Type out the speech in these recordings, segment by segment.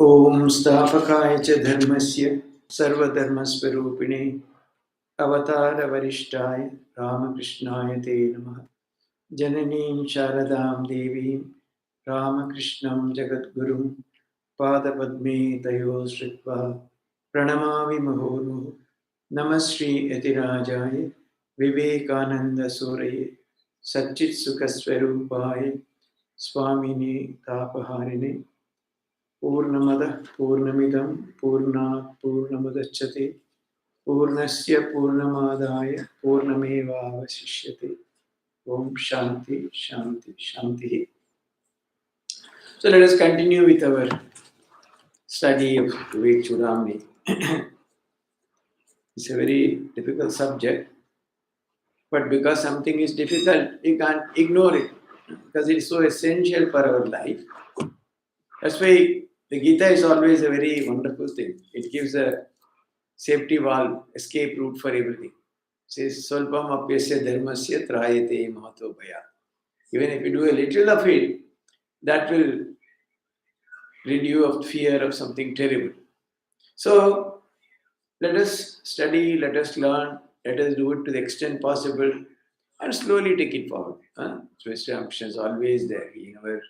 Om Stafakaya cha Dharmasya Sarvadharmasvarupine Avatara Varishtaya Ramakrishnaya Te Namaha Jananim Sharadam Devim Ramakrishnam Jagadgurum Padapadme Tayo Sritva Pranamami Muhurmuhu Namashri Yatirajaya Vivekananda Suraye Satchit Sukasvarupaya Swamini Tapaharine Purnamada Purnamidam Purnat Purnamudachyate Purnasya Purnamadaya Purnameva Vasishyate Om Shanti Shanti Shanti. So let us continue with our study of Vivekachudamani. It's a very difficult subject, but because something is difficult, you can't ignore it because it's so essential for our life. That's why the Gita is always a very wonderful thing. It gives a safety valve, escape route for everything. It says, Solpam apyasya dharmasya trayate mahato bhaya. Even if you do a little of it, that will rid you of fear of something terrible. So, let us study, let us learn, let us do it to the extent possible and slowly take it forward. Swiss Krishna is always there. He never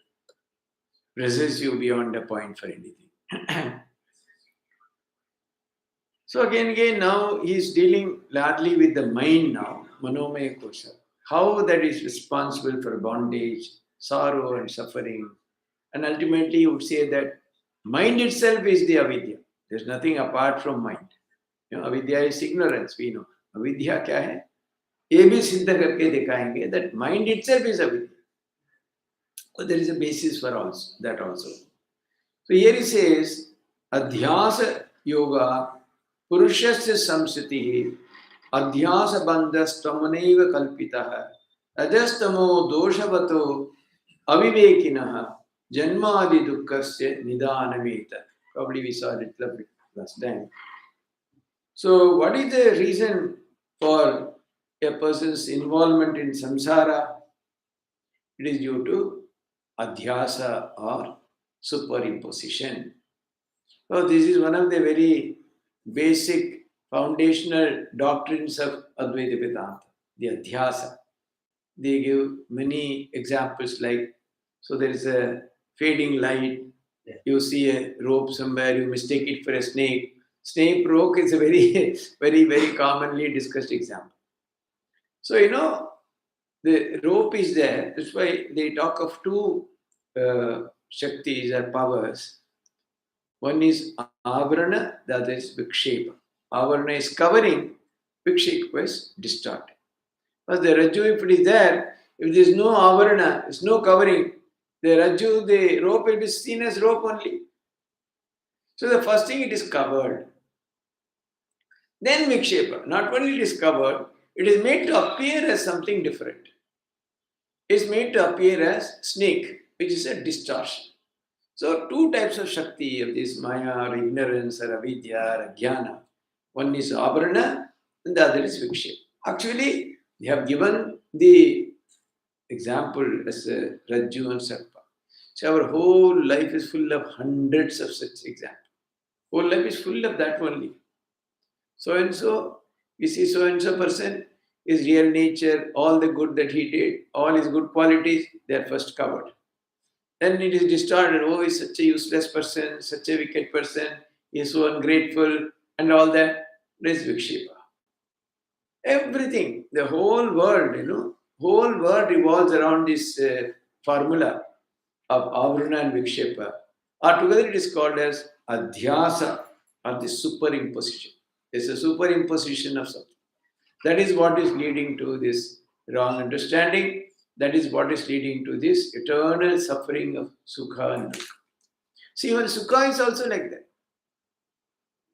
presses you beyond a point for anything. So again, now he is dealing largely with the mind now, Manomaya Kosha. How that is responsible for bondage, sorrow and suffering. And ultimately he would say that mind itself is the avidya. There's nothing apart from mind. Avidya is ignorance, we know. Avidya kya hai? ये भी सिद्ध करके दिखाएंगे that mind itself is avidya. So there is a basis for that also. So here he says, Adhyasa yoga Purushasya samsitihi adhyasa bandhastvamaneva kalpitaha rajastamo doshavato avivekinaha janmadi dukkasya nidanameta. Probably we saw it last time. So what is the reason for a person's involvement in samsara? It is due to adhyasa or superimposition. So this is one of the very basic foundational doctrines of Advaita Vedanta, the Adhyasa. They give many examples like, so there is a fading light, you see a rope somewhere, you mistake it for a snake. Snake rope is a very, very commonly discussed example. So, the rope is there, that's why they talk of two Shaktis or powers. One is Avarana, the other is Vikshepa. Avarana is covering, Vikshepa is distorting. But the Rajju, if it is there, if there is no Avarana, there is no covering, the Rajju, the rope will be seen as rope only. So the first thing, it is covered. Then Vikshepa, not only it is covered, it is made to appear as something different. It is made to appear as snake, which is a distortion. So two types of Shakti of this Maya or ignorance or avidya or jnana. One is Avarana and the other is Vikshepa. Actually, they have given the example as Rajju and Sarpa. So our whole life is full of hundreds of such examples. Whole life is full of that only. So and so, we see so and so person, his real nature, all the good that he did, all his good qualities, they are first covered. Then it is distorted. Oh, he's such a useless person, such a wicked person, he is so ungrateful, and all that. That is Vikshepa. Everything, the whole world, whole world revolves around this formula of Avarana and Vikshepa. Or together it is called as Adhyasa, or the superimposition. It's a superimposition of something. That is what is leading to this wrong understanding. That is what is leading to this eternal suffering of Sukha and Dukkha. See, even Sukha is also like that.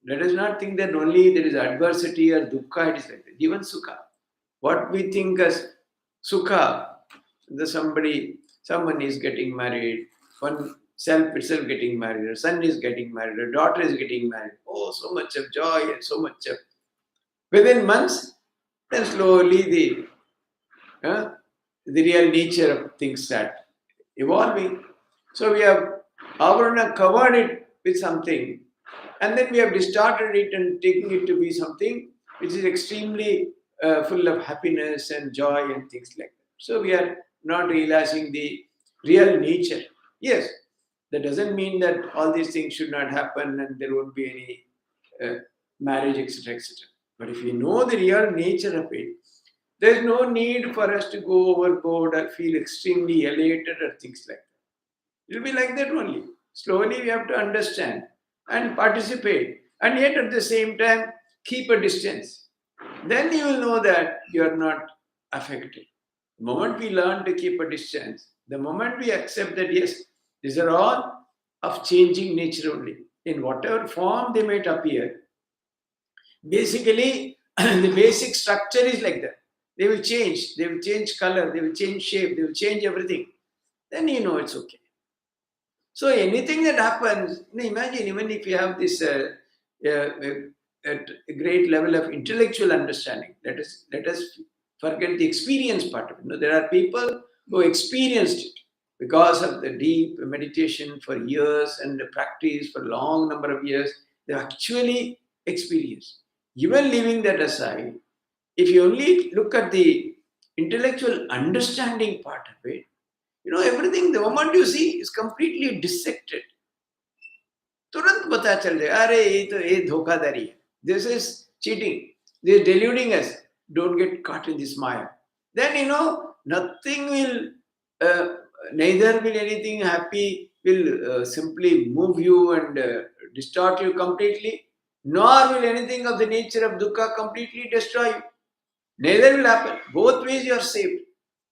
Let us not think that only there is adversity or Dukkha, it is like that. Even Sukha. What we think as Sukha, someone is getting married, one self itself getting married, a son is getting married, a daughter is getting married. Oh, so much of joy and so much of... Within months, then slowly the real nature of things start evolving. So we have Avarana covered it with something, and then we have distorted it and taking it to be something which is extremely full of happiness and joy and things like that. So we are not realizing the real nature. Yes, that doesn't mean that all these things should not happen and there won't be any marriage, etc., etc. But if we know the real nature of it, there is no need for us to go overboard or feel extremely elated or things like that. It will be like that only. Slowly we have to understand and participate, and yet at the same time keep a distance. Then you will know that you are not affected. The moment we learn to keep a distance, the moment we accept that yes, these are all of changing nature only, in whatever form they might appear, basically the basic structure is like that. They will change color, they will change shape, they will change everything. Then you know it's okay. So anything that happens, imagine even if you have this at a great level of intellectual understanding, let us forget the experience part of it. There are people who experienced it because of the deep meditation for years and the practice for a long number of years. They actually experienced. Even leaving that aside, if you only look at the intellectual understanding part of it, everything, the moment you see, is completely dissected. तुरंत पता चल जाए, अरे ये धोखाधड़ी है. This is cheating. This is deluding us. Don't get caught in this maya. Then nothing will, neither will anything happy will simply move you and distort you completely, nor will anything of the nature of dukkha completely destroy you. Neither will happen. Both ways you are saved.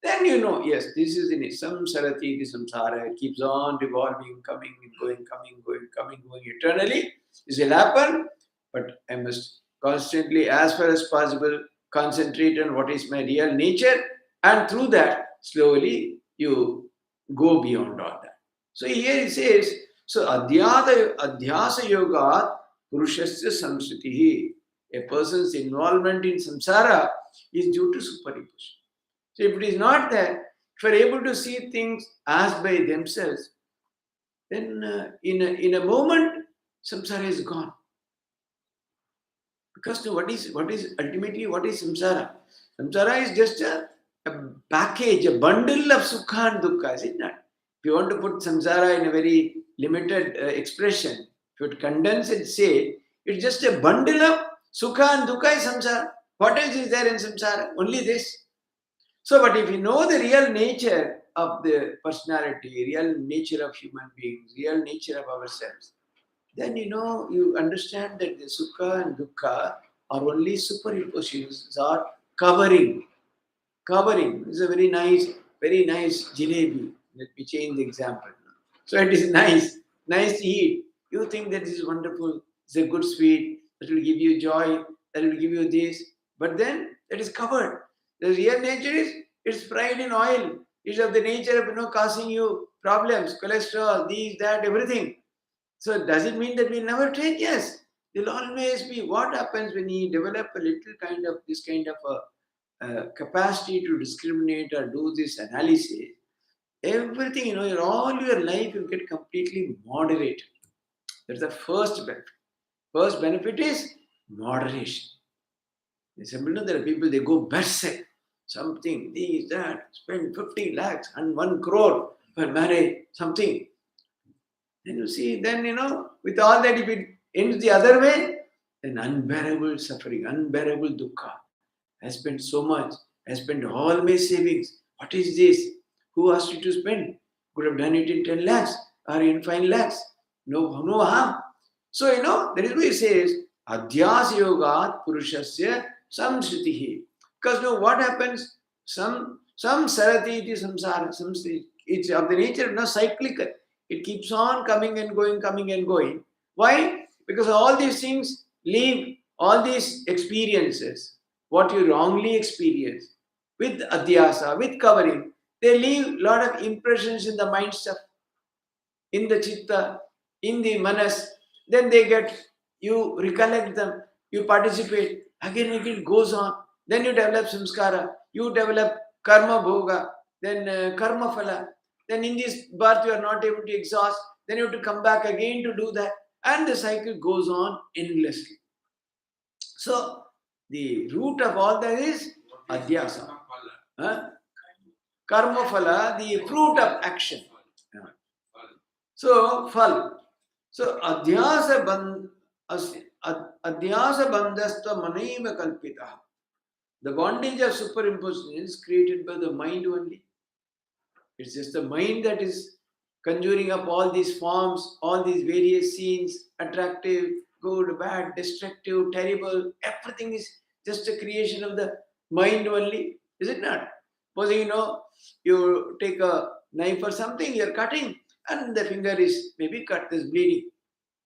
Then yes, this is in it. Samsarati, the samsara, it keeps on revolving, coming and going, coming, going, coming, going eternally. This will happen, but I must constantly, as far as possible, concentrate on what is my real nature, and through that, slowly you go beyond all that. So here it says, so adhyasa yoga purushasya samsritihi. A person's involvement in samsara is due to superimposition. So if it is not there, if we are able to see things as by themselves, then in a moment, samsara is gone. Because what is ultimately what is samsara? Samsara is just a package, a bundle of sukha and dukkha, is it not? If you want to put samsara in a very limited expression, if you would condense it, say, it's just a bundle of sukha and dukkha is samsara. What else is there in samsara? Only this. So, but if you know the real nature of the personality, real nature of human beings, real nature of ourselves, then you understand that the sukha and dukkha are only superimpositions, are covering. Covering is a very nice jalebi. Let me change the example. So it is nice to eat. You think that this is wonderful, it's a good sweet, that will give you joy, that will give you this, but then it is covered. The real nature is it's fried in oil. It's of the nature of causing you problems, cholesterol, these, that, everything. So does it mean that we'll never take? Yes. There'll always be. What happens when you develop a little kind of this kind of a capacity to discriminate or do this analysis? Everything, all your life will get completely moderated. That's the first benefit. First benefit is moderation. There are people, they go berserk. Something, these, that, spend 50 lakhs and 1 crore for marriage, something. Then you see, with all that, if it ends the other way, then unbearable suffering, unbearable dukkha. I spent so much. I spent all my savings. What is this? Who asked you to spend? Could have done it in 10 lakhs or in 5 lakhs. No harm. So, that is why it says, Adhyas yogat purushasya samsritihi. Because what happens? Some sarati iti samsara. It's of the nature of cyclical. It keeps on coming and going, coming and going. Why? Because all these things leave, all these experiences, what you wrongly experience, with adhyasa, with covering, they leave a lot of impressions in the mind stuff, in the chitta, in the manas. Then you recollect them, you participate, again it goes on. Then you develop samskara, you develop karma bhoga, then karma phala. Then in this birth you are not able to exhaust. then you have to come back again to do that. And the cycle goes on endlessly. So, the root of all that is adhyasa. Huh? Karma phala, the fruit of action. So, phal. So, adhyasa bandhastva manaiva kalpita. The bondage of superimposition is created by the mind only. It's just the mind that is conjuring up all these forms, all these various scenes, attractive, good, bad, destructive, terrible. Everything is just a creation of the mind only. Is it not? Supposing you take a knife or something, you're cutting, and the finger is maybe cut, is bleeding.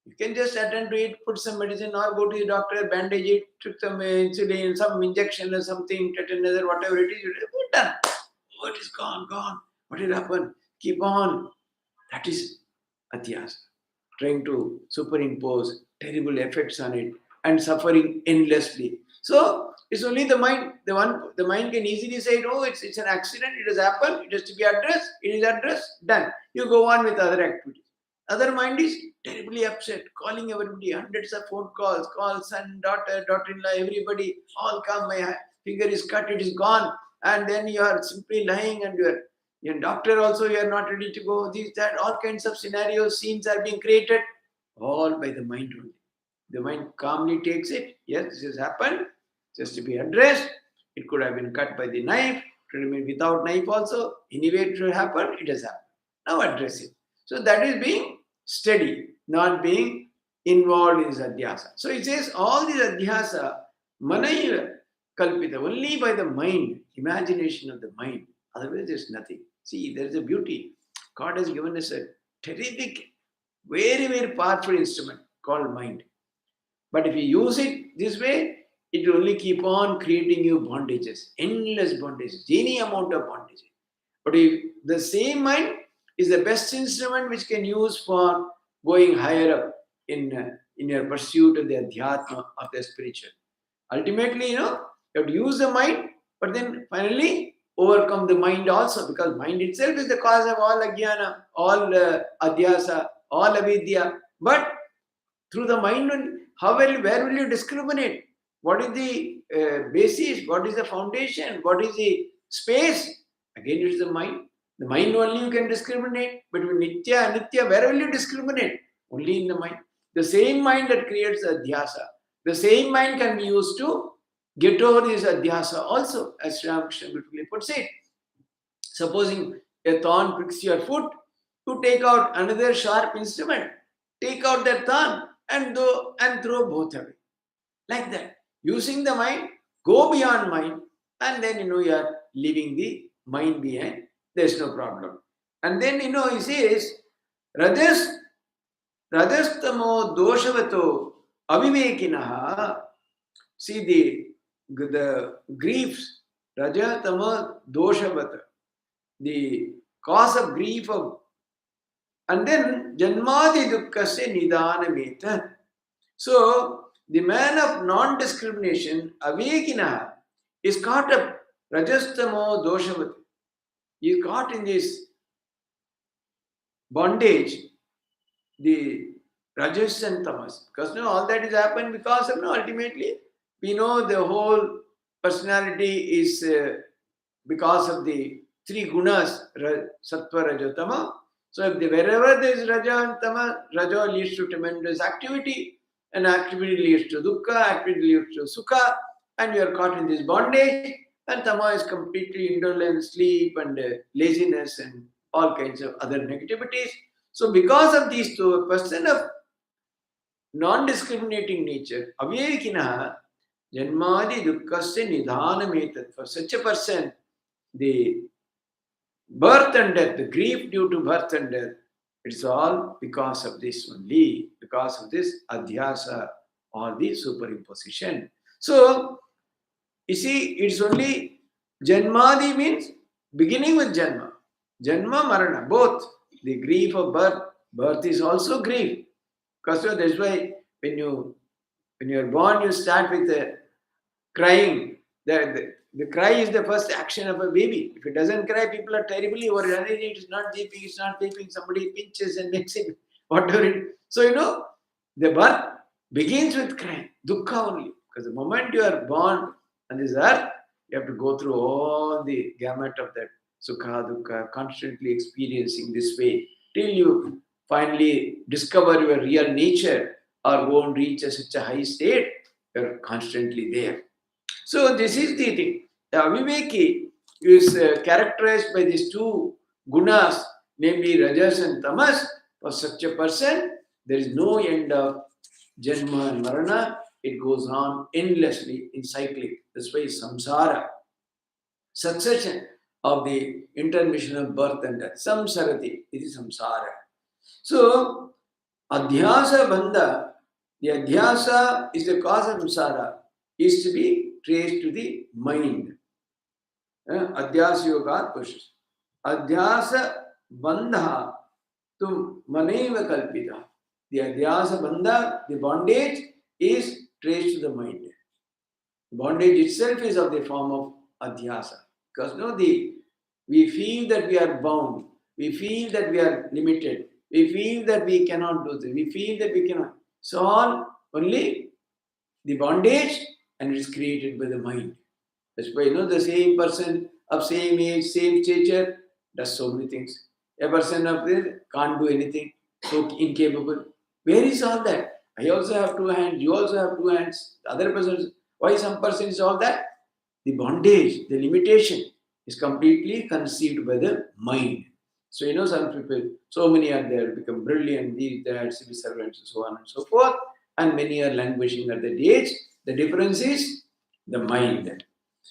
You can just attend to it, put some medicine, or go to the doctor, bandage it, took some insulin, some injection or something, tetanus or whatever it is, you're done. Oh, it is gone, gone. What will happen? Keep on. That is adhyasa. Trying to superimpose terrible effects on it and suffering endlessly. So it's only the mind. The mind can easily say, "Oh, it's an accident. It has happened. It has to be addressed. It is addressed. Done." You go on with other activities. Other mind is terribly upset, calling everybody, hundreds of phone calls, son, daughter, daughter-in-law, everybody, all come. My finger is cut. It is gone. And then you are simply lying, and your doctor also, you are not ready to go. These, that, all kinds of scenarios, scenes are being created, all by the mind only. The mind calmly takes it. Yes, this has happened, just to be addressed. It could have been cut by the knife, it could have been without knife also. Anyway, it should happen, it has happened. Now address it. So that is being steady, not being involved in this adhyasa. So it says all these adhyasa, manaiva kalpita, only by the mind, imagination of the mind. Otherwise, there's nothing. See, there's a beauty. God has given us a terrific, very, very powerful instrument called mind. But if you use it this way, it will only keep on creating you bondages, endless bondages, any amount of bondages. But if the same mind is the best instrument which can use for going higher up in your pursuit of the adhyatma, of the spiritual. Ultimately, you have to use the mind, but then finally overcome the mind also, because mind itself is the cause of all ajnana, all adhyasa, all avidya. But through the mind, where will you discriminate? What is the basis? What is the foundation? What is the space? Again, it is the mind. The mind only you can discriminate. Between nitya and anitya, where will you discriminate? Only in the mind. The same mind that creates adhyasa, the same mind can be used to get over this adhyasa also, as Ramakrishna beautifully puts it. Supposing a thorn pricks your foot, you take out another sharp instrument, take out that thorn and throw both away. Like that. Using the mind, go beyond mind, and then you are leaving the mind behind. There's no problem. And then he says, Rajastamo doshavato avivekinaha. See the griefs, Rajatama doshavata, the cause of grief of, and then Janmadi dukkasya nidanameta. So the man of non-discrimination, avekina, is caught up, Rajastamo doshavati. He is caught in this bondage, the Rajas and Tamas. Because all that is happened because of ultimately we know the whole personality is because of the three gunas, Sattva, Raja, Tama. So wherever there is Raja and Tama, Raja leads to tremendous activity, and activity leads to dukkha, activity leads to sukha, and you are caught in this bondage, and Tama is completely indolent, sleep and laziness and all kinds of other negativities. So because of these two, a person of non-discriminating nature, avyekinaha, janmadi dukkasya nidhanametat. For such a person, the birth and death, the grief due to birth and death, it's all because of this only, because of this adhyasa or the superimposition. So, you see, it's only janmadi means beginning with janma. Janma, marana, both. The grief of birth is also grief. Because that's why when you are born, you start with crying. The cry is the first action of a baby. If it doesn't cry, people are terribly worried. It is not weeping, it's not weeping. Somebody pinches and makes it whatever it. So, the birth begins with crying, dukkha only. Because the moment you are born on this earth, you have to go through all the gamut of that sukha, dukkha, constantly experiencing this way till you finally discover your real nature or go and reach such a high state. You're constantly there. So this is the thing. The Aviveki is characterized by these two gunas, namely rajas and tamas. For such a person, there is no end of janma and marana. It goes on endlessly in cyclic. That's why samsara, succession of the intermission of birth and death. Samsarati, it is samsara. So, adhyasa bandha, the adhyasa is the cause of samsara, is to be traced to the mind. अध्यास योगात् पुरुष अध्यास बंधा तुम मनैव कल्पिता. The adhyasa bandha, the bondage is traced to the mind. Bondage itself is of the form of adhyasa. Because we feel that we are bound, we feel that we are limited, we feel that we cannot do this, we feel that we cannot. So all only the bondage, and it is created by the mind. That's why the same person of same age, same stature does so many things. A person of this can't do anything, so incapable. Where is all that? I also have two hands, you also have two hands. The other person, why some person is all that? The bondage, the limitation is completely conceived by the mind. So some people, so many are there, become brilliant, these, that, civil servants, and so on and so forth, and many are languishing at that age. The difference is the mind.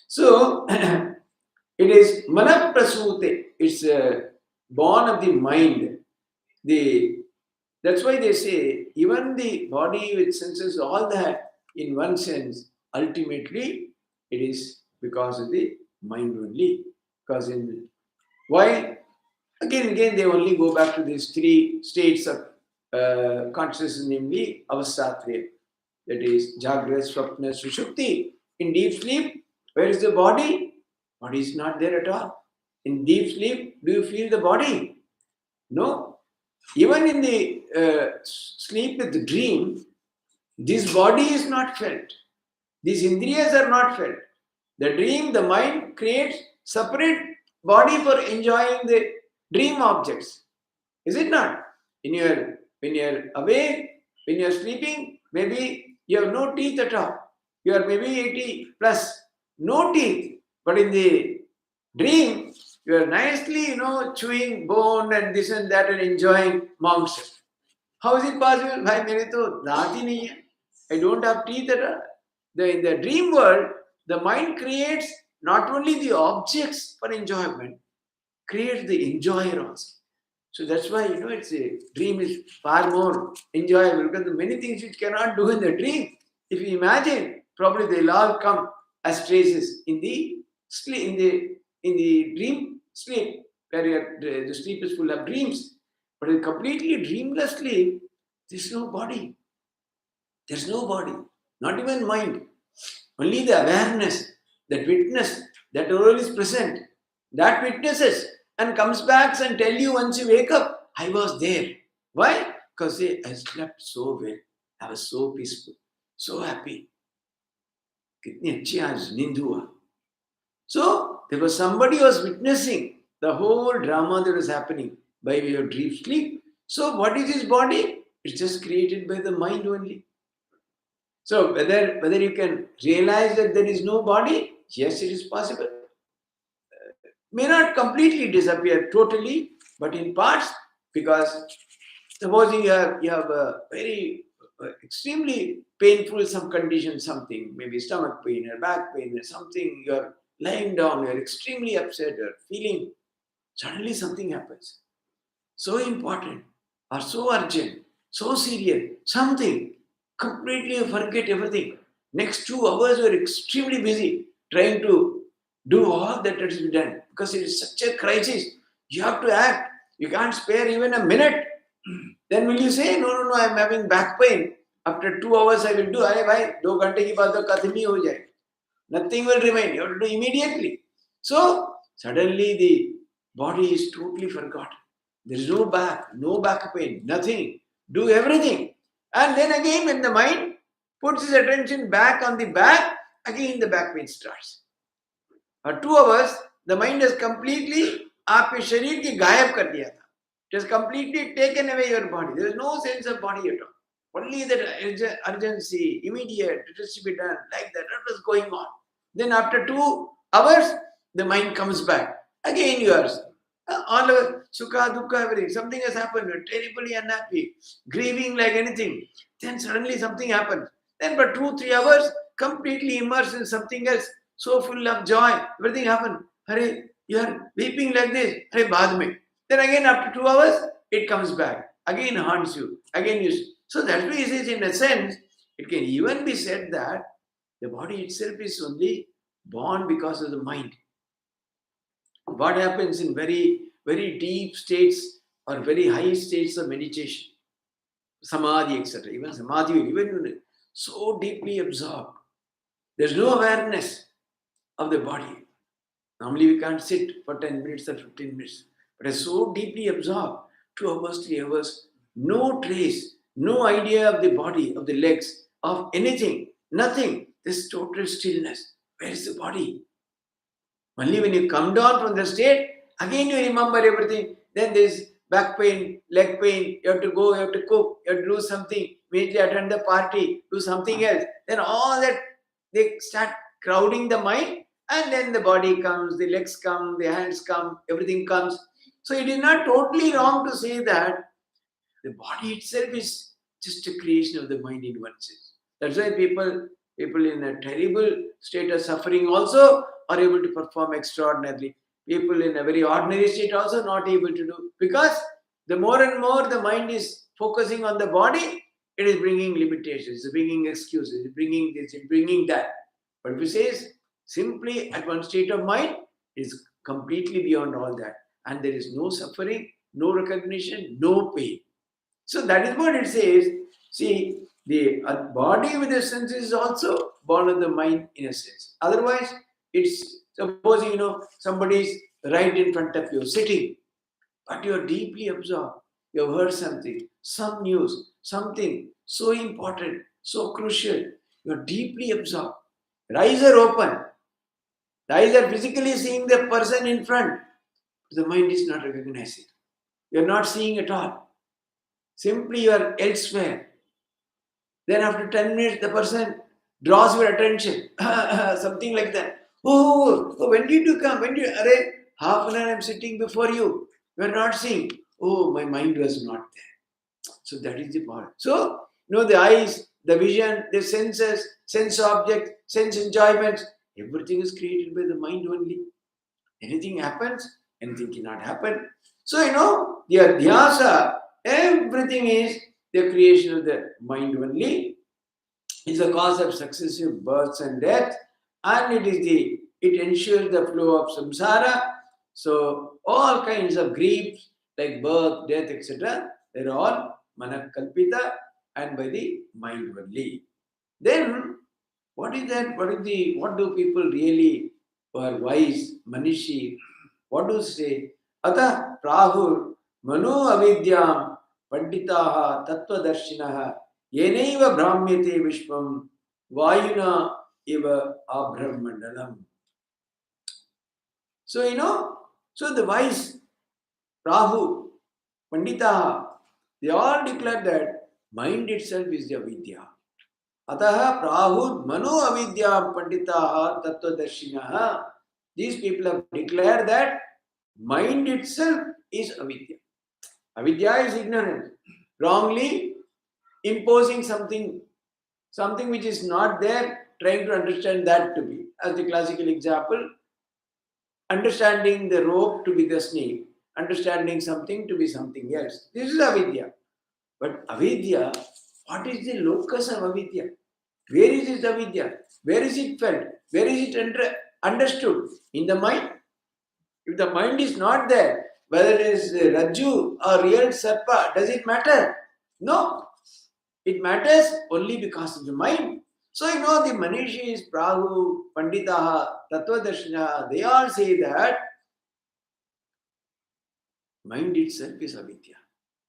So, it is manaprasute, it's born of the mind. That's why they say, even the body with senses, all that, in one sense, ultimately, it is because of the mind only. Because why? Again, they only go back to these three states of consciousness, namely avasatraya. That is Jagrat, Swapna, Sushupti. In deep sleep, where is the body? Body is not there at all. In deep sleep, do you feel the body? No. Even in the sleep with the dream, this body is not felt. These indriyas are not felt. The dream, the mind creates separate body for enjoying the dream objects. Is it not? When you're awake, when you're sleeping, maybe you have no teeth at all. You are maybe 80 plus, no teeth. But in the dream, you are nicely, chewing bone and this and that and enjoying monks. How is it possible? Bhai, mere to daant hi nahi hai. I don't have teeth at all. In the dream world, the mind creates not only the objects for enjoyment, creates the enjoyer also. So that's why, it's a dream is far more enjoyable because many things which cannot do in the dream. If you imagine, probably they'll all come as traces in the sleep, in the dream sleep, where the sleep is full of dreams. But in completely dreamless sleep, there's no body. There's no body, not even mind. Only the awareness, that witness, that all is present, that witnesses and comes back and tell you once you wake up, I was there. Why? Because I slept so well. I was so peaceful, so happy. कितनी अच्छी आज नींद हुआ. So there was somebody who was witnessing the whole drama that was happening by way of dream sleep. So what is his body? It's just created by the mind only. So whether you can realize that there is no body, yes, it is possible. May not completely disappear totally, but in parts, because supposing you have a very extremely painful some condition, something, maybe stomach pain or back pain or something, you're lying down, you're extremely upset or feeling, suddenly something happens. So important or so urgent, so serious, something, completely you forget everything. Next 2 hours you're extremely busy trying to do all that has to be done because it is such a crisis. You have to act. You can't spare even a minute. Then will you say, no, I'm having back pain. After 2 hours I will do. Arey bhai, 2 घंटे की बाद तो खत्म ही हो जाए. Nothing will remain. You have to do immediately. So suddenly the body is totally forgotten. There is no back pain, nothing. do everything. And then again, when the mind puts its attention back on the back, again the back pain starts. For 2 hours, the mind has completely आपके शरीर के गायब कर दिया था. It has completely taken away your body. There is no sense of body at all. Only that urgency, immediate, it has to be done, like that. That was going on. Then after 2 hours, the mind comes back. Again you are all over, sukha, dukkha, everything. Something has happened. You're terribly unhappy, grieving like anything. Then suddenly something happens. Then for 2-3 hours, completely immersed in something else, so full of joy. Everything happened. Hare, you are weeping like this. Hare, baad mein. Then again after 2 hours, it comes back. Again haunts you. Again you. So that way it is, in a sense, it can even be said that the body itself is only born because of the mind. What happens in very, very deep states or very high states of meditation, samadhi, etc. Even samadhi, even so deeply absorbed, there's no awareness of the body. Normally we can't sit for 10 minutes or 15 minutes, but it's so deeply absorbed, 2 hours, 3 hours, no trace, no idea of the body, of the legs, of anything, nothing. This total stillness. Where is the body? Only when you come down from the state, again you remember everything. Then there's back pain, leg pain, you have to go, you have to cook, you have to do something, immediately attend the party, do something else. Then all that, they start crowding the mind, and then the body comes, the legs come, the hands come, everything comes. So it is not totally wrong to say that the body itself is just a creation of the mind in one sense. That's why people in a terrible state of suffering also are able to perform extraordinarily. People in a very ordinary state also not able to do. Because the more and more the mind is focusing on the body, it is bringing limitations, it's bringing excuses, it's bringing this, it's bringing that. But if it says simply at one state of mind, it is completely beyond all that. And there is no suffering, no recognition, no pain. So that is what it says. See, the body with the senses is also born of the mind in a sense. Otherwise, it's supposing somebody is right in front of you, sitting, but you are deeply absorbed. You have heard something, some news, something so important, so crucial. You are deeply absorbed. Your eyes are open. The eyes are physically seeing the person in front. The mind is not recognizing. You are not seeing at all. Simply you are elsewhere. Then after 10 minutes, the person draws your attention. Something like that. Oh, when did you come? Half an hour I'm sitting before you. You are not seeing. Oh, my mind was not there. So that is the point. So, the eyes, the vision, the senses, sense object, sense enjoyments, everything is created by the mind only. Anything happens, anything cannot happen. So, the adhyasa, everything is the creation of the mind only. It's the cause of successive births and death, and it ensures the flow of samsara. So all kinds of griefs like birth, death, etc., they're all manakalpita and by the mind only. Then what is that? What do people really who are wise, manishi, what do say? Atah prahur mano avidyam panditaha tattvadarshinaha yenaiva brahmyate vishwam vayuna iva abhram. So the wise Rahu, Pandita, they all declare that mind itself is the avidya. Ataha prahud mano avidya panditaha tattvadarshinaha. These people have declared that mind itself is avidya. Avidya is ignorance. Wrongly imposing something which is not there, trying to understand that to be. As the classical example, understanding the rope to be the snake, understanding something to be something else. This is avidya. But avidya, what is the locus of avidya? Where is it avidya? Where is it felt? Where is it understood? In the mind? If the mind is not there, whether it is Rajju or real Sarpa, does it matter? No. It matters only because of the mind. So the Manishis, Prahu, Panditaha, Tattvadarshina, they all say that mind itself is avidya.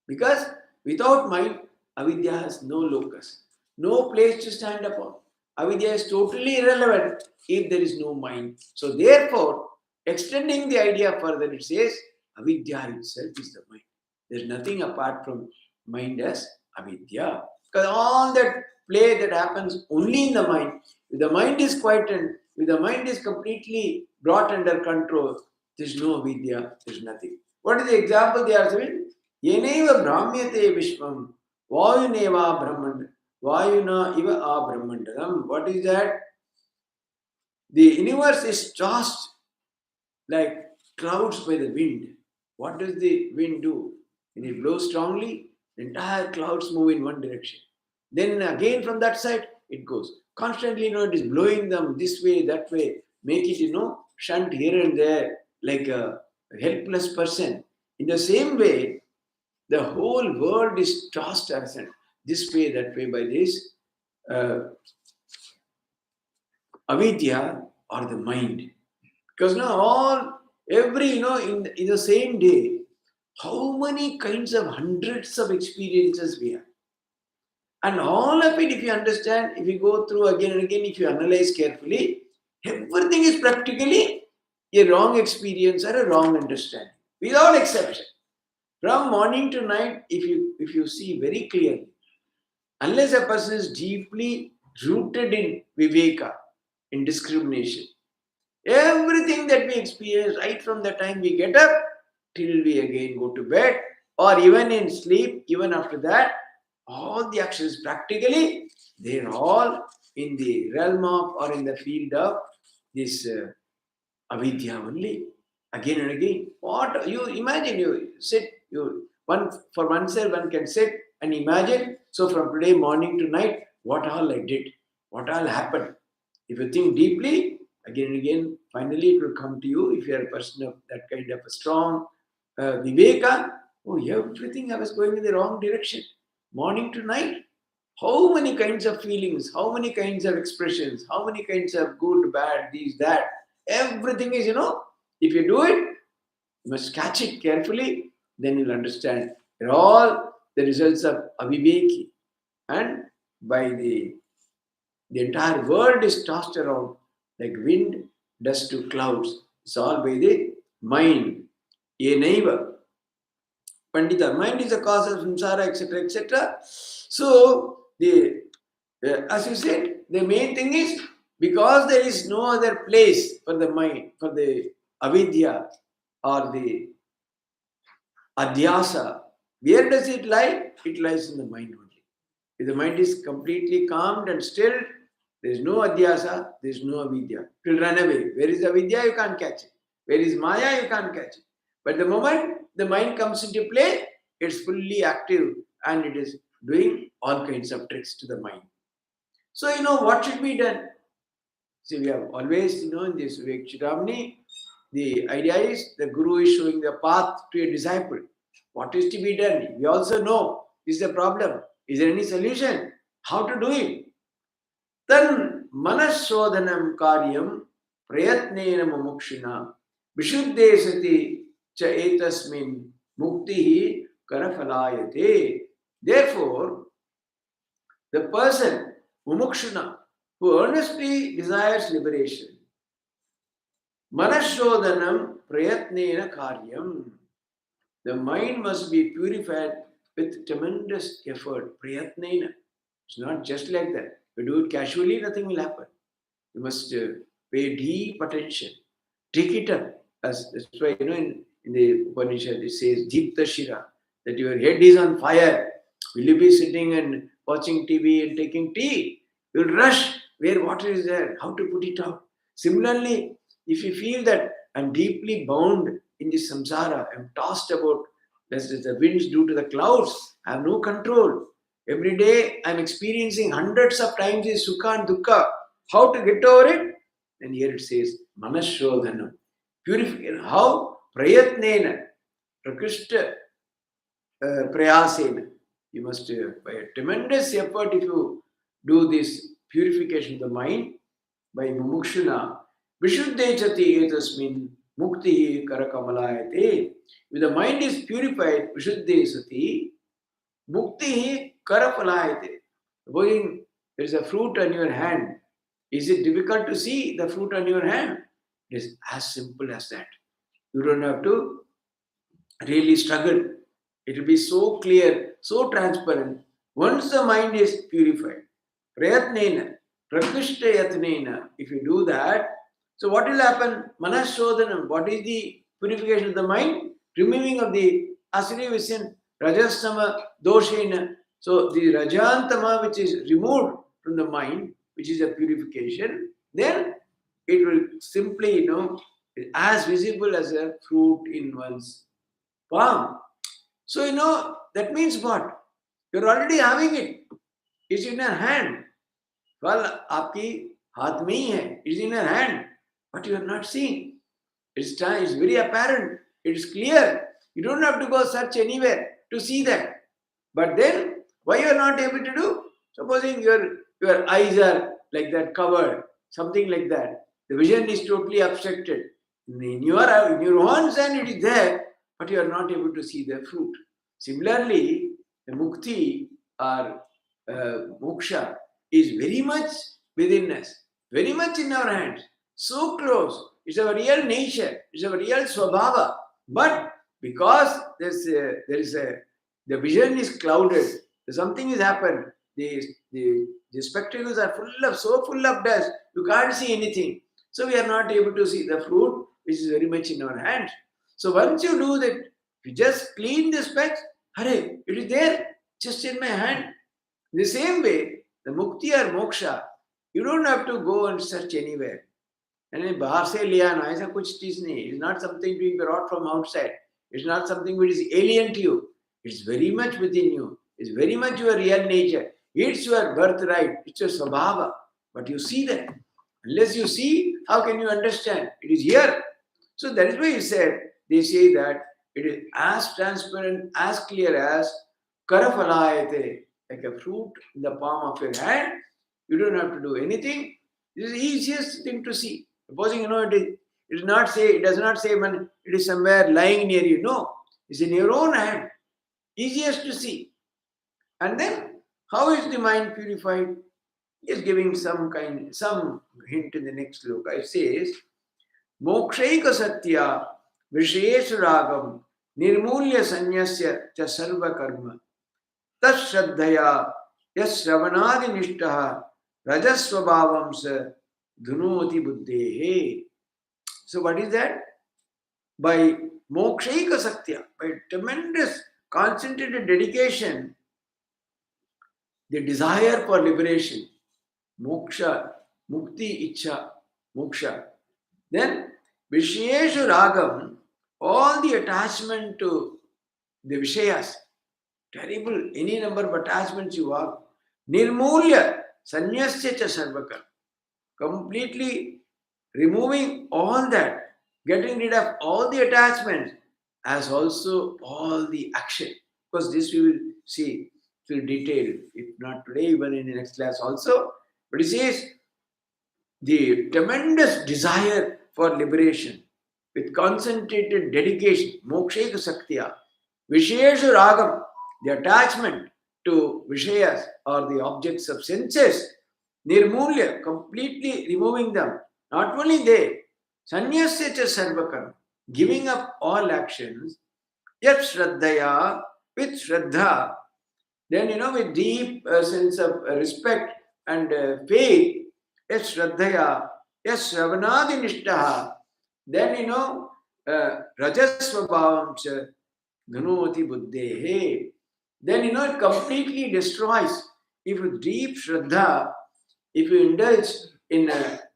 Because without mind, Avidya has no locus, no place to stand upon. Avidya is totally irrelevant if there is no mind. So therefore, extending the idea further, it says, Avidya itself is the mind. There's nothing apart from mind as Avidya. Because all that play that happens only in the mind, if the mind is quietened, if the mind is completely brought under control, there's no Avidya, there's nothing. What is the example they are saying? Yeneva Brahmyate Vishwam, Vayuneva Brahmand, Vayuna Iva A Brahmandaram. What is that? The universe is tossed like clouds by the wind. What does the wind do? When it blows strongly, the entire clouds move in one direction. Then again from that side, it goes. Constantly, it is blowing them this way, that way. Make it, shunt here and there like a helpless person. In the same way, the whole world is tossed aside this way, that way by this avidya or the mind. Because now in the same day, how many kinds of hundreds of experiences we have. And all of it, if you understand, if you go through again and again, if you analyze carefully, everything is practically a wrong experience or a wrong understanding, without exception. From morning to night, if you see very clearly, unless a person is deeply rooted in viveka, in discrimination, everything that we experience right from the time we get up till we again go to bed, or even in sleep, even after that, all the actions practically, they're all in the realm of or in the field of this avidya only. Again and again. What you imagine, you sit, you one for oneself, one can sit and imagine. So from today morning to night, what all I did, what all happened. If you think deeply, again and again, finally it will come to you. If you are a person of that kind of a strong viveka, oh, everything I was going in the wrong direction. Morning to night, how many kinds of feelings, how many kinds of expressions, how many kinds of good, bad, these, that. Everything is, if you do it, you must catch it carefully, then you'll understand. They're all the results of aviveki. And by the entire world is tossed around like wind, dust to clouds. It's all by the mind. Yenaiva. Pandita, mind is the cause of samsara, etc., etc. So, as you said, the main thing is because there is no other place for the mind, for the avidya or the adhyasa. Where does it lie? It lies in the mind only. If the mind is completely calmed and still, there is no adhyasa, there is no avidya. It will run away. Where is avidya? You can't catch it. Where is maya? You can't catch it. But the moment the mind comes into play, it's fully active and it is doing all kinds of tricks to the mind. So, what should be done? See, we have always, in this Vivekachudamani, the idea is the Guru is showing the path to a disciple. What is to be done? We also know is the problem. Is there any solution? How to do it? Then manashodhanam karyam prayatnena mumukshina vishuddhe sati cha etasmin muktihi karafalayate. Therefore, the person, mumukshuna, who earnestly desires liberation, manashodhanam prayatnena karyam. The mind must be purified with tremendous effort. Prayatnena. It's not just like that. If you do it casually, nothing will happen. You must pay deep attention. Take it up. That's why, in the Upanishad it says, Deepta Shira, that your head is on fire. Will you be sitting and watching TV and taking tea? You'll rush where water is there, how to put it out. Similarly, if you feel that I'm deeply bound in this samsara, I'm tossed about as the winds do to the clouds, I have no control. Every day I'm experiencing hundreds of times this sukha and dukkha. How to get over it? And here it says, manashodhanam. Purification. How? Prayatnena. Prakrishta prayasena. You must, by a tremendous effort, if you do this purification of the mind, by mumukshuna, vishuddhe chati etasmin muktihi karakamalayate. If the mind is purified, vishuddhe sati, Mukti karapalayate. Supposing there is a fruit on your hand, is it difficult to see the fruit on your hand? It is as simple as that. You don't have to really struggle. It will be so clear, so transparent. Once the mind is purified, prayatnena, prakrishta yatnena, if you do that, so what will happen? Manashodhanam, what is the purification of the mind? Removing of the asri vision, rajastama, doshena. So the rajantama which is removed from the mind, which is a purification, then it will simply, as visible as a fruit in one's palm. So, that means what? You're already having it. It's in your hand. Well, आपकी हाथ में ही है. It's in your hand. But you are not seeing. It's very apparent. It's clear. You don't have to go search anywhere to see that. But then, why you are not able to do? Supposing your eyes are like that covered, something like that. The vision is totally obstructed. In your one hand it is there, but you are not able to see the fruit. Similarly, the mukti or moksha is very much within us, very much in our hands, so close. It's our real nature, it's our real swabhava. But because the vision is clouded, something has happened. The spectacles are so full of dust, you can't see anything. So we are not able to see the fruit, which is very much in our hands. So once you do that, you just clean the specs, hurry, it is there, just in my hand. In the same way, the mukti or moksha, you don't have to go and search anywhere. And बाहर से लिया ना ऐसा कुछ चीज नहीं. It's not something being brought from outside. It's not something which is alien to you. It's very much within you. It's very much your real nature. It's your birthright. It's your svabhava. But you see that. Unless you see, how can you understand? It is here. So that is why they say that it is as transparent, as clear as karafalayate, like a fruit in the palm of your hand. You don't have to do anything. This is the easiest thing to see. Supposing it does not say when it is somewhere lying near you. No, it's in your own hand. Easiest to see. And then how is the mind purified? He is giving some hint in the next sloka. It says, Mokshaika Satya Visheshu Ragam Nirmulya Sanyasya Cha Sarva Karma Tas Shraddhaya Yas Ravanadi Nishtaha Rajasvabhavam Sa Dhunoti Buddhehe. So what is that? By Mokshaika Satya, by tremendous concentrated dedication, the desire for liberation, moksha, mukti, ichha, moksha. Then, Visheshu Ragam, all the attachment to the Vishayas, terrible, any number of attachments you have, Nirmulya, Sanyasya cha Sarvakar, completely removing all that, getting rid of all the attachments, as also all the action. Because this we will see to detail, if not today, even in the next class also. But it says the tremendous desire for liberation with concentrated dedication, moksheka saktya, visheshu ragam, the attachment to vishayas or the objects of senses, nirmulya, completely removing them. Not only they, sanyasya cha sarvakam, giving up all actions, yat shraddhaya, with shraddha, then with deep sense of respect and faith, yes shraddhaya, yes shravanadi nishtaha, then rajasvabhavam cha dhanoti buddhehe, then it completely destroys. If with deep shraddha, if you indulge in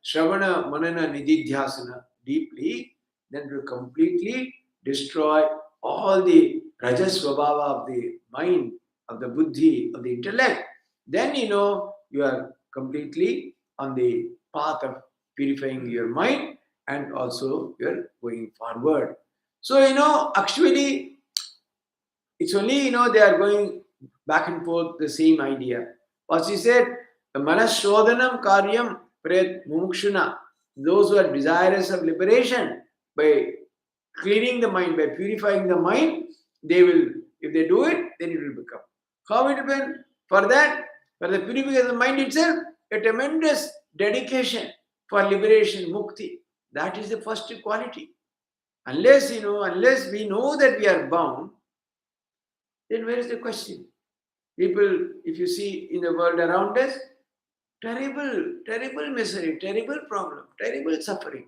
shravana manana nididhyasana deeply, then it will completely destroy all the rajasvabhava of the mind, of the buddhi, of the intellect. Then you are completely on the path of purifying your mind, and also you are going forward. So actually it's only they are going back and forth the same idea. What she said, manashodhanam karyam pret mumukshuna, those who are desirous of liberation, by cleaning the mind, by purifying the mind, they will, if they do it, then it will become. How it depends? For that, for the purification of the mind itself, a tremendous dedication for liberation, mukti. That is the first quality. Unless we know that we are bound, then where is the question? People, if you see in the world around us, terrible, terrible misery, terrible problem, terrible suffering.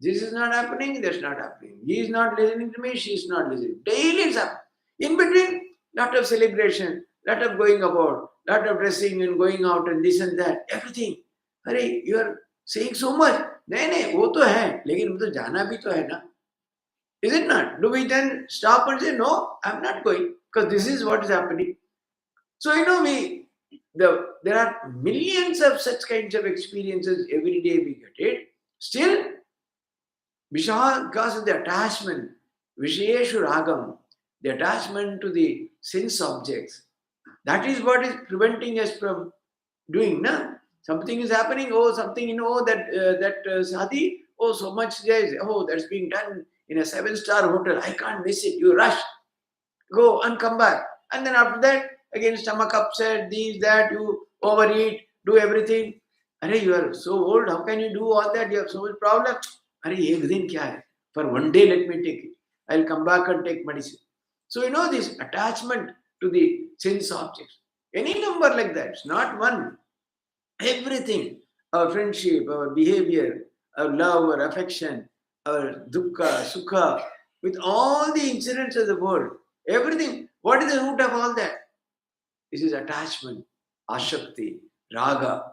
This is not happening, that's not happening. He is not listening to me, she is not listening. Daily it's happening. In between, lot of celebration, lot of going about, lot of dressing and going out and this and that, everything. Hurry, you are saying so much. नहीं वो तो है, लेकिन मुझे जाना भी तो है ना. Is it not? Do we then stop and say, no, I'm not going, because this is what is happening. So, there are millions of such kinds of experiences every day we get it. Still, because of the attachment, Visheshu Ragam, the attachment to the sense objects, that is what is preventing us from doing. Na? Something is happening, something, that Sati, so much there is, that's being done in a 7-star hotel, I can't miss it. You rush, go and come back. And then after that, again, stomach upset, this, that, you overeat, do everything. Arey, you are so old, how can you do all that? You have so much problem. Arey, ek din kya hai? For one day, let me take it. I'll come back and take medicine. So, this attachment to the sense objects. Any number like that, it's not one. Everything, our friendship, our behavior, our love, our affection, our dukkha, sukha, with all the incidents of the world, everything. What is the root of all that? This is attachment, ashakti, raga.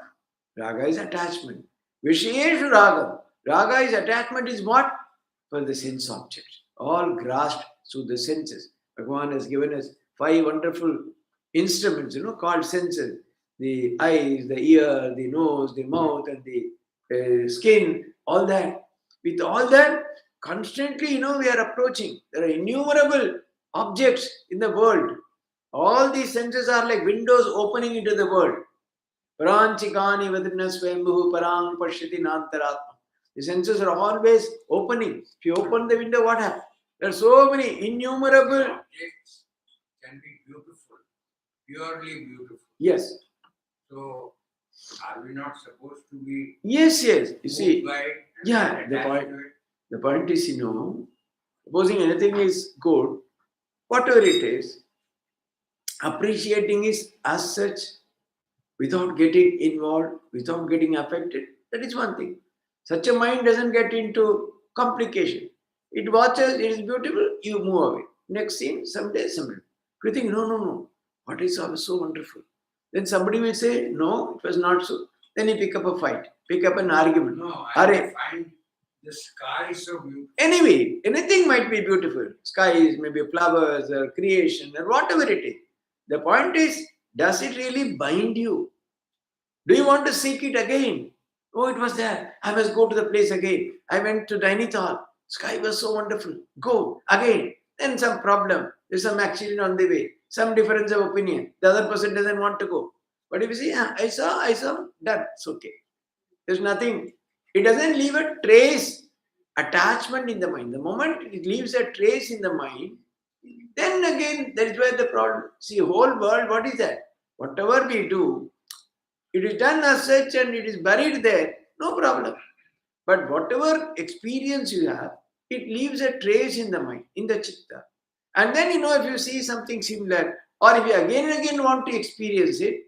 Raga is attachment. Visheshu raga. Raga is attachment is what? For the sense objects. All grasped through the senses. Bhagavan has given us 5 wonderful instruments, called senses. The eyes, the ear, the nose, the mouth, and the skin, all that. With all that, constantly, we are approaching. There are innumerable objects in the world. All these senses are like windows opening into the world. Paranchikani vadrina swayambhu parang pashyati nantaratma. The senses are always opening. If you open the window, what happens? There are so many innumerable objects can be beautiful, purely beautiful. Yes. So, are we not supposed to be? Yes. You see, yeah. The point is, supposing anything is good, whatever it is, appreciating is as such, without getting involved, without getting affected. That is one thing. Such a mind doesn't get into complication. It watches, it is beautiful, you move away. Next scene, someday. You think, no, what is so wonderful? Then somebody will say, no, it was not so. Then you pick up a fight, pick up an argument. No, I find the sky is so beautiful. Anyway, anything might be beautiful. Skies, maybe flowers, or creation, or whatever it is. The point is, does it really bind you? Do you want to seek it again? Oh, it was there. I must go to the place again. I went to Nainital. Sky was so wonderful. Go again. Then some problem. There's some accident on the way. Some difference of opinion. The other person doesn't want to go. But if you see, I saw, done. It's okay. There's nothing. It doesn't leave a trace, attachment in the mind. The moment it leaves a trace in the mind, then again, that is where the problem. See, whole world, what is that? Whatever we do, it is done as such and it is buried there, no problem. But whatever experience you have, it leaves a trace in the mind, in the chitta. And then, if you see something similar, or if you again and again want to experience it,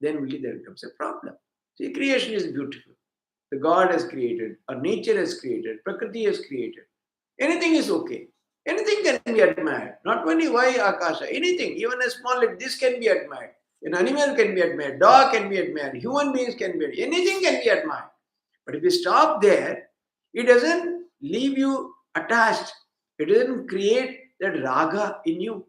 then only there becomes a problem. See, creation is beautiful. The God has created, or nature has created, Prakriti has created. Anything is okay. Anything can be admired. Not only why Akasha, anything, even a small, this can be admired. An animal can be admired, dog can be admired, human beings can be admired, anything can be admired. But if you stop there, it doesn't leave you attached. It doesn't create that raga in you.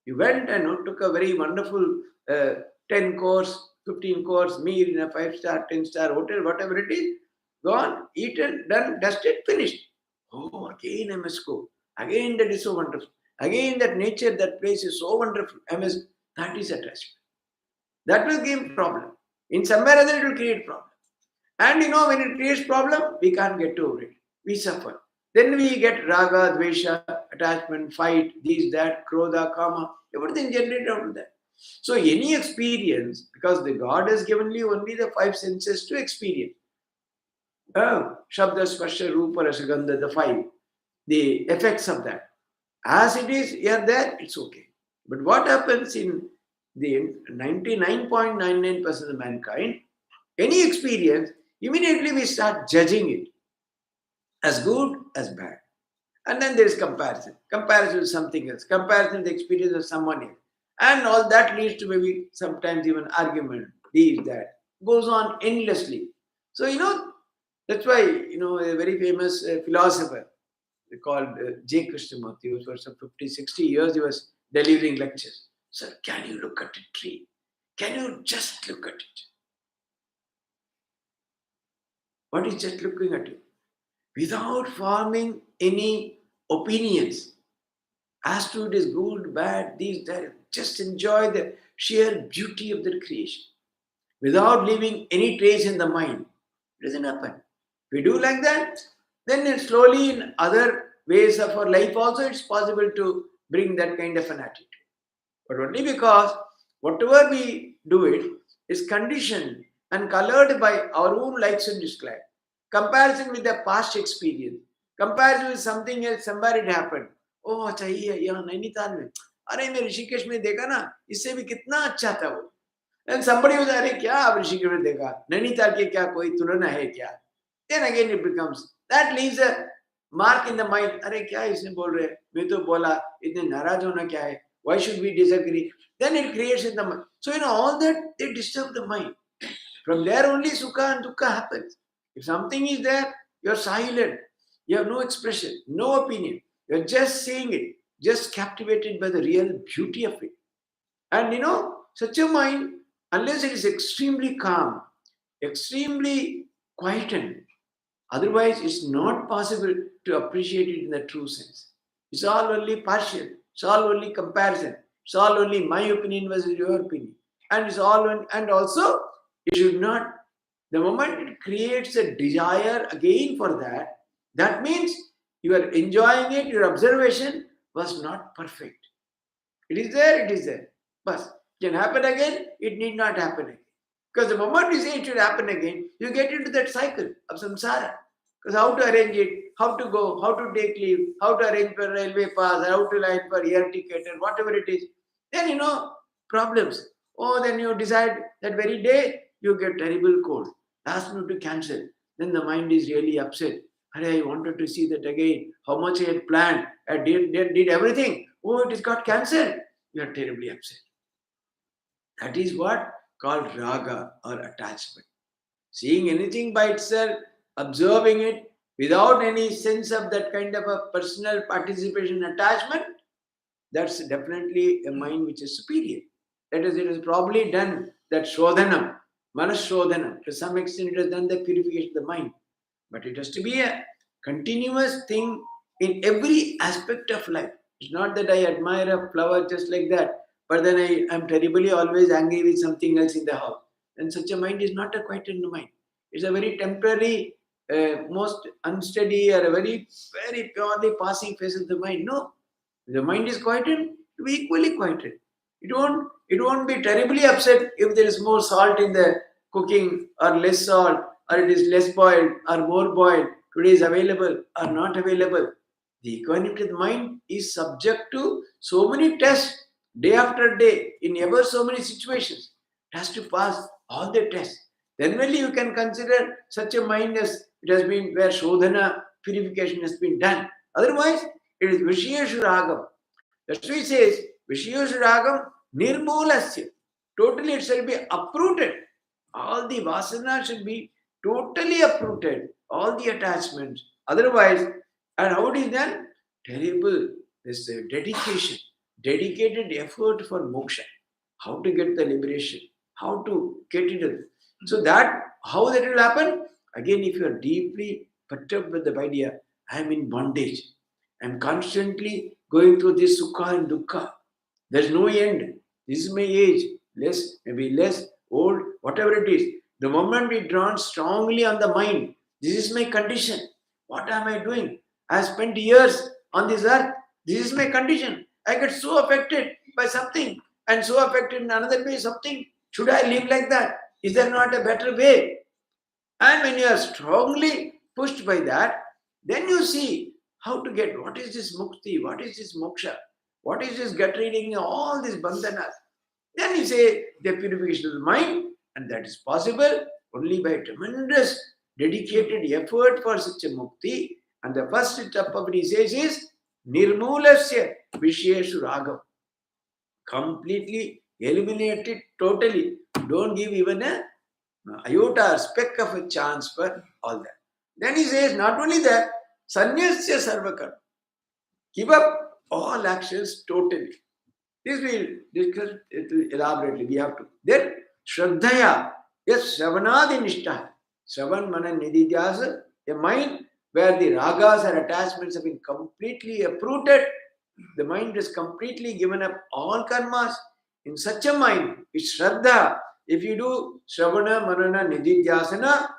You went and took a very wonderful 10 course, 15 course meal in a 5-star, 10-star hotel, whatever it is, gone, eaten, done, dusted, finished. Oh, again I must go. Again that is so wonderful. Again that nature, that place is so wonderful. That is attachment. That will give problem. In somewhere or other it will create problem. And when it creates problem, we can't get over it. We suffer. Then we get raga, dvesha, attachment, fight, this, that, krodha, kama, everything generated out of that. So any experience, because the God has given you only the five senses to experience. Shabda, Sparsha, Rupa, Rasagandha, the five, the effects of that. As it is, you're there, it's okay. But what happens in the 99.99% of mankind, any experience, immediately we start judging it as good, as bad. And then there is comparison. Comparison with something else. Comparison with the experience of someone else. And all that leads to maybe sometimes even argument, this, that. Goes on endlessly. So, that's why, a very famous philosopher called J. Krishnamurti, who for some 50, 60 years he was delivering lectures. Sir, can you look at a tree? Can you just look at it? What is just looking at it? Without forming any opinions as to it is good, bad, these, that. Just enjoy the sheer beauty of the creation without leaving any trace in the mind. It doesn't happen. If we do like that, then slowly in other ways of our life also it's possible to bring that kind of an attitude. But only because whatever we do it is conditioned and colored by our own likes and dislikes. Comparison with the past experience. Comparison with something else, somewhere it happened. Oh, अच्छा ये यहाँ नैनीताल में, अरे मैं ऋषिकेश में देखा ना, इससे भी कितना अच्छा था वो. And somebody was, अरे क्या आप ऋषिकेश में देखा, नैनीताल की क्या कोई तुलना है क्या? Then again it becomes, that leaves a mark in the mind. अरे क्या इसने बोल रहे, मैं तो बोला, इतने नाराज होना क्या है? Why should we disagree? Then it creates in the mind. So all that they disturb the mind. From there only sukha and dukkha happens. If something is there, you're silent. You have no expression, no opinion. You're just seeing it, just captivated by the real beauty of it. And such a mind, unless it is extremely calm, extremely quietened, otherwise it's not possible to appreciate it in the true sense. It's all only partial. It's all only comparison. It's all only my opinion versus your opinion. And it's all and also it should not, the moment it creates a desire again for that, that means you are enjoying it, your observation was not perfect. It is there, it is there. But it can happen again, it need not happen again. Because the moment you say it should happen again, you get into that cycle of samsara. Because how to arrange it, how to go, how to take leave, how to arrange for railway pass, how to line for air ticket and whatever it is. Then problems. Oh, then you decide that very day you get terrible cold. Last minute to cancel. Then the mind is really upset. I wanted to see that again. How much I had planned. I did everything. Oh, it has got cancelled. You are terribly upset. That is what called raga or attachment. Seeing anything by itself, observing it without any sense of that kind of a personal participation attachment, that's definitely a mind which is superior. That is, it has probably done that shodhanam, manas shodhanam. To some extent, it has done the purification of the mind. But it has to be a continuous thing in every aspect of life. It's not that I admire a flower just like that, but then I am terribly always angry with something else in the house. And such a mind is not a quietened mind. It's a very temporary, most unsteady or a very, very purely passing phase of the mind. No, the mind is quieted, to be equally quieted. It won't be terribly upset if there is more salt in the cooking or less salt, or it is less boiled or more boiled. Today is available or not available. The equanimity of the mind is subject to so many tests day after day in ever so many situations. It has to pass all the tests. Then only you can consider such a mind as it has been where Shodhana purification has been done. Otherwise, it is Vishiyashu Ragam. That's why it says Vishiyashu Ragam Nirmulasya. Totally it shall be uprooted. All the vasana should be totally uprooted. All the attachments. Otherwise, and how it is done? Terrible. This dedication, dedicated effort for moksha. How to get the liberation? How to get it? So that, how that will happen? Again, if you are deeply perturbed with the idea, I am in bondage. I am constantly going through this sukha and dukkha. There is no end. This is my age. Less, maybe less, old, whatever it is. The moment we drawn strongly on the mind, this is my condition. What am I doing? I have spent years on this earth. This is my condition. I get so affected by something. and so affected in another way, something, should I live like that? Is there not a better way? And when you are strongly pushed by that, then you see how to get, what is this mukti, what is this moksha, what is this get reading all these bandhanas. Then you say the purification of the mind, and that is possible only by tremendous dedicated effort for such a mukti. And the first step of it he says is nirmulasya visheshu ragam. Completely eliminate it totally. Don't give even a iota or speck of a chance for all that. Then he says, not only that, sanyasya sarvakar. Give up all actions totally. This we'll discuss it elaborately. We have to. Then Shraddhaya, yes, Shravanadi Nishta. Shravan Mana Nididhyasa, a mind where the ragas and attachments have been completely uprooted. The mind is completely given up all karmas. In such a mind, it's Shraddha. If you do Shravana Manana Nididhyasana,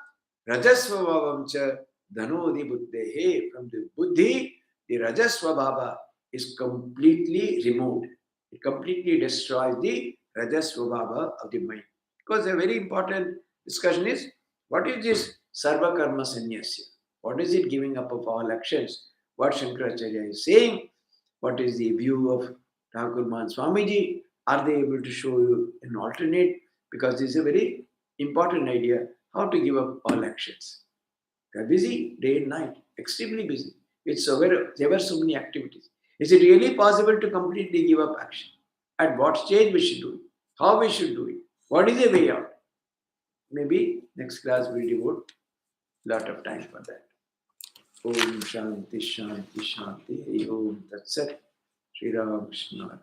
Rajasvabhavamcha Dhanodi Buddhehe. From the Buddhi, the Rajasvabhava is completely removed. It completely destroys the Rajasvabhava of the mind. Because a very important discussion is, what is this Sarva Karma Sanyasya? What is it giving up of all actions? What Shankaracharya is saying? What is the view of Thakurman Swamiji? Are they able to show you an alternate? Because this is a very important idea, how to give up all actions. They are busy day and night, extremely busy. It's there were so many activities. Is it really possible to completely give up action? At what stage we should do it? How we should do it? What is the way out? Maybe next class we'll devote a lot of time for that. Om Shanti Shanti Shanti. Om Tat Sat. Shri Ramakrishna.